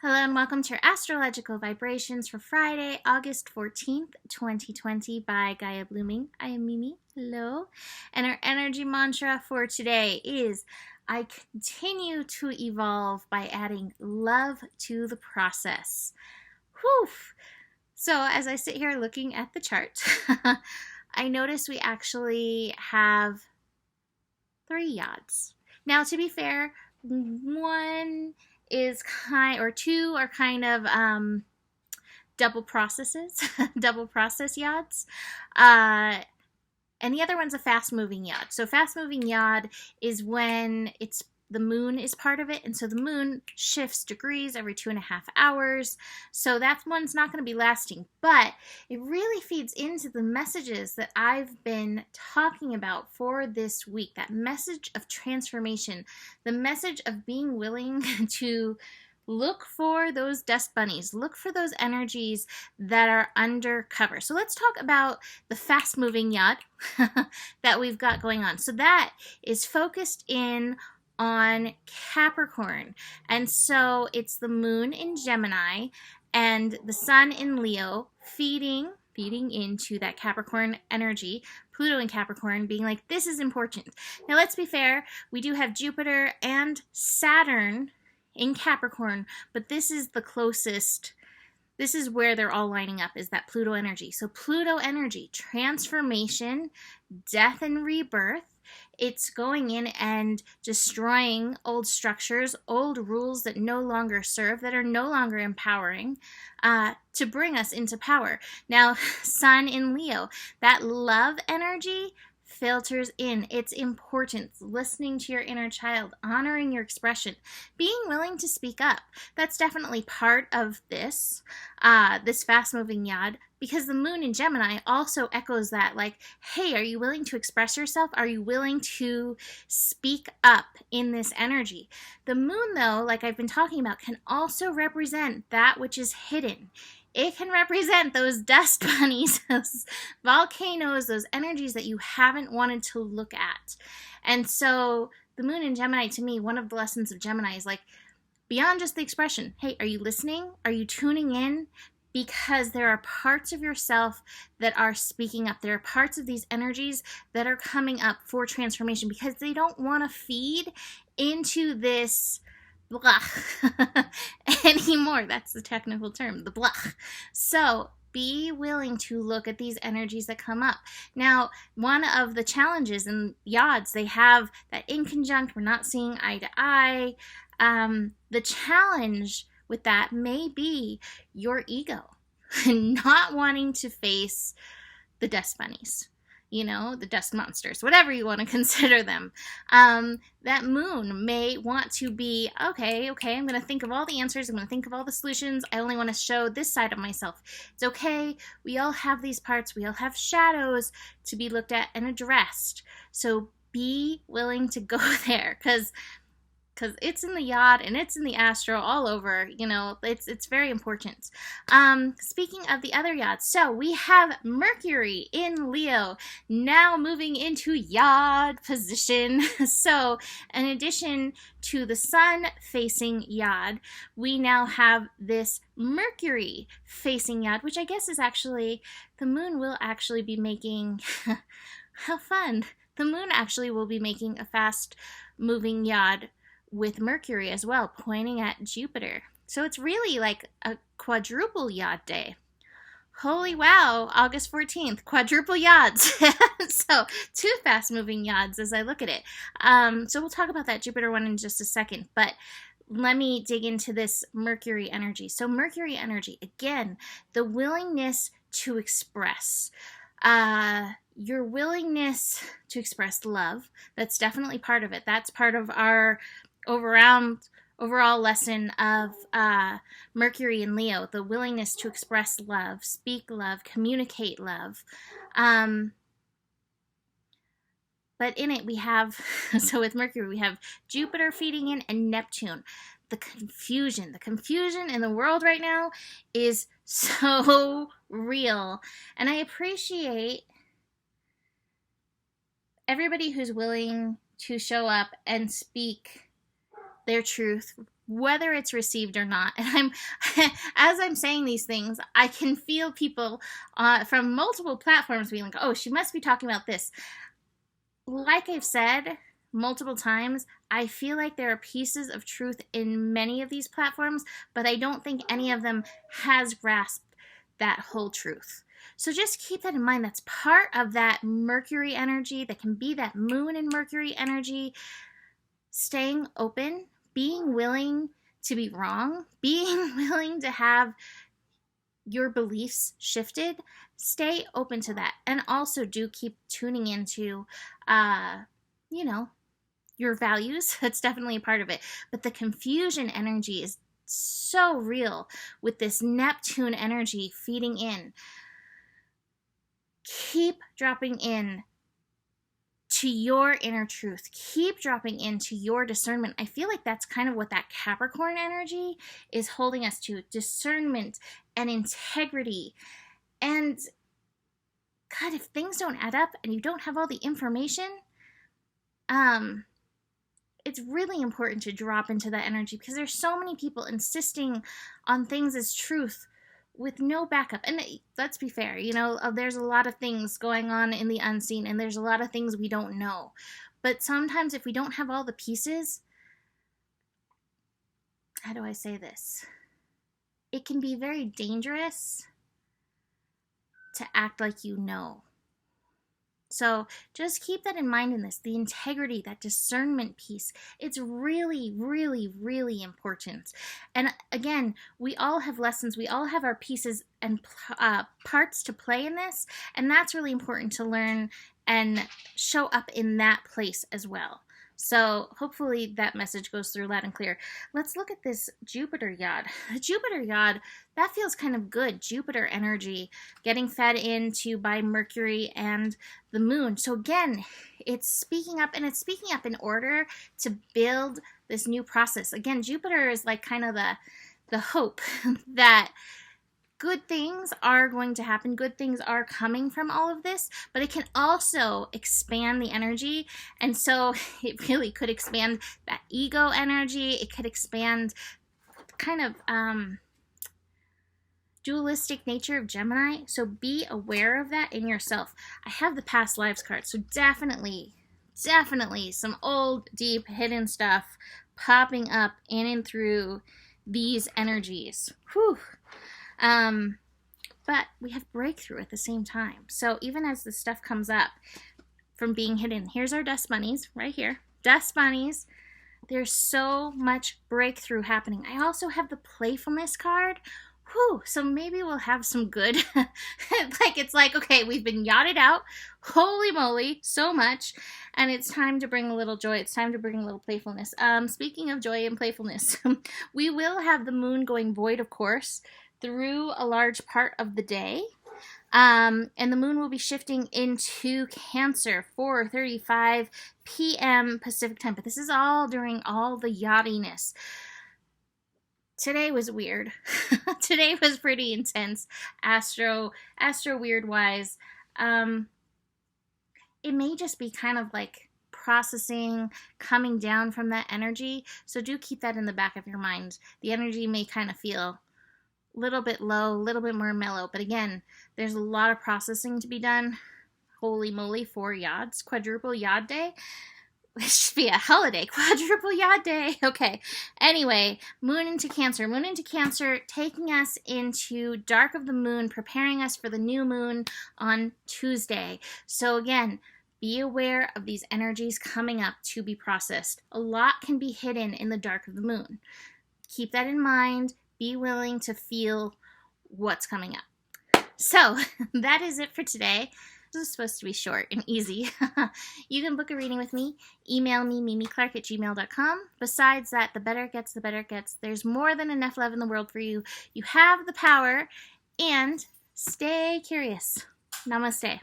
Hello and welcome to your astrological vibrations for Friday, August 14th, 2020 by Gaia Blooming. I am Mimi. Hello. And our energy mantra for today is I continue to evolve by adding love to the process. Whew. So as I sit here looking at the chart, I notice we actually have 3 yads. Now, to be fair, one is two are kind of double processes, double process yads. And the other one's a fast moving yod. So fast moving yod is when the moon is part of it, and so the moon shifts degrees every 2.5 hours. So that one's not going to be lasting, but it really feeds into the messages that I've been talking about for this week. That message of transformation, the message of being willing to look for those dust bunnies, look for those energies that are undercover. So let's talk about the fast moving yod that we've got going on. So that is focused in on Capricorn. And so it's the moon in Gemini and the sun in Leo feeding into that Capricorn energy. Pluto in Capricorn being like, this is important. Now let's be fair, we do have Jupiter and Saturn in Capricorn, but this is the closest. This is where they're all lining up, is that Pluto energy. So Pluto energy, transformation, death and rebirth. It's going in and destroying old structures, old rules that no longer serve, that are no longer empowering, to bring us into power. Now, Sun in Leo, that love energy filters in. It's important. Listening to your inner child, honoring your expression, being willing to speak up. That's definitely part of this fast-moving yod, because the moon in Gemini also echoes that, like, hey, are you willing to express yourself? Are you willing to speak up in this energy? The moon, though, like I've been talking about, can also represent that which is hidden. It can represent those dust bunnies, those volcanoes, those energies that you haven't wanted to look at. And so the moon in Gemini, to me, one of the lessons of Gemini is like, beyond just the expression, hey, are you listening? Are you tuning in? Because there are parts of yourself that are speaking up. There are parts of these energies that are coming up for transformation because they don't want to feed into this blah anymore. That's the technical term, the blah. So be willing to look at these energies that come up. Now, one of the challenges in yods, they have that inconjunct, we're not seeing eye to eye. The challenge with that may be your ego not wanting to face the dust bunnies, the dust monsters, whatever you want to consider them. That moon may want to be, okay, I'm going to think of all the answers. I'm going to think of all the solutions. I only want to show this side of myself. It's okay. We all have these parts. We all have shadows to be looked at and addressed. So be willing to go there, because it's in the yod and it's in the astro all over, it's very important. Speaking of the other yods, so we have Mercury in Leo now moving into yod position. So in addition to the sun facing yod, we now have this Mercury facing yod, which I guess is actually, the moon will actually be making, how fun, the moon actually will be making a fast moving yod with Mercury as well, pointing at Jupiter. So it's really like a quadruple yod day. Holy wow, August 14th, quadruple yods. So 2 fast-moving yods as I look at it. So we'll talk about that Jupiter one in just a second, but let me dig into this Mercury energy. So Mercury energy, again, the willingness to express. Your willingness to express love, that's definitely part of it. That's part of our overall lesson of Mercury in Leo, the willingness to express love, speak love, communicate love. But in it we have, so with Mercury we have Jupiter feeding in and Neptune. The confusion in the world right now is so real. And I appreciate everybody who's willing to show up and speak their truth whether it's received or not. And as I'm saying these things, I can feel people from multiple platforms being like, oh, she must be talking about this. Like I've said multiple times, I feel like there are pieces of truth in many of these platforms, but I don't think any of them has grasped that whole truth. So just keep that in mind. That's part of that Mercury energy. That can be that Moon and Mercury energy. Staying open, being willing to be wrong, being willing to have your beliefs shifted. Stay open to that. And also do keep tuning into, your values. That's definitely a part of it. But the confusion energy is so real with this Neptune energy feeding in. Keep dropping in to your inner truth. Keep dropping into your discernment. I feel like that's kind of what that Capricorn energy is holding us to. Discernment and integrity. And God, if things don't add up and you don't have all the information, it's really important to drop into that energy, because there's so many people insisting on things as truth with no backup. And let's be fair, there's a lot of things going on in the unseen, and there's a lot of things we don't know. But sometimes if we don't have all the pieces, how do I say this? It can be very dangerous to act like you know. So just keep that in mind in this. The integrity, that discernment piece, it's really, really, really important. And again, we all have lessons. We all have our pieces and parts to play in this. And that's really important to learn and show up in that place as well. So hopefully that message goes through loud and clear. Let's look at this Jupiter yod. The Jupiter yod, that feels kind of good. Jupiter energy getting fed into by Mercury and the Moon. So again, it's speaking up, and it's speaking up in order to build this new process. Again, Jupiter is like kind of the hope that good things are going to happen. Good things are coming from all of this, but it can also expand the energy. And so it really could expand that ego energy. It could expand kind of dualistic nature of Gemini. So be aware of that in yourself. I have the past lives card. So definitely some old, deep, hidden stuff popping up in and through these energies. Whew. But we have breakthrough at the same time. So even as the stuff comes up from being hidden, here's our dust bunnies right here. Dust bunnies. There's so much breakthrough happening. I also have the playfulness card. Whew, so maybe we'll have some good, it's like, okay, we've been yachted out, holy moly, so much, and it's time to bring a little joy, it's time to bring a little playfulness. Speaking of joy and playfulness, we will have the moon going void, of course, through a large part of the day, and the moon will be shifting into Cancer, 4:35 p.m. Pacific time, but this is all during all the yachtiness. Today was weird. Today was pretty intense, astro weird wise. It may just be kind of like processing, coming down from that energy. So do keep that in the back of your mind. The energy may kind of feel a little bit low, a little bit more mellow. But again, there's a lot of processing to be done. Holy moly, 4 yods, quadruple yod day. It should be a holiday. Quadruple yod day. Okay. Anyway, moon into Cancer. Moon into Cancer, taking us into dark of the moon, preparing us for the new moon on Tuesday. So again, be aware of these energies coming up to be processed. A lot can be hidden in the dark of the moon. Keep that in mind. Be willing to feel what's coming up. So that is it for today. This is supposed to be short and easy. You can book a reading with me. Email me, mimiclark@gmail.com. Besides that, the better it gets, the better it gets. There's more than enough love in the world for you. You have the power, and stay curious. Namaste.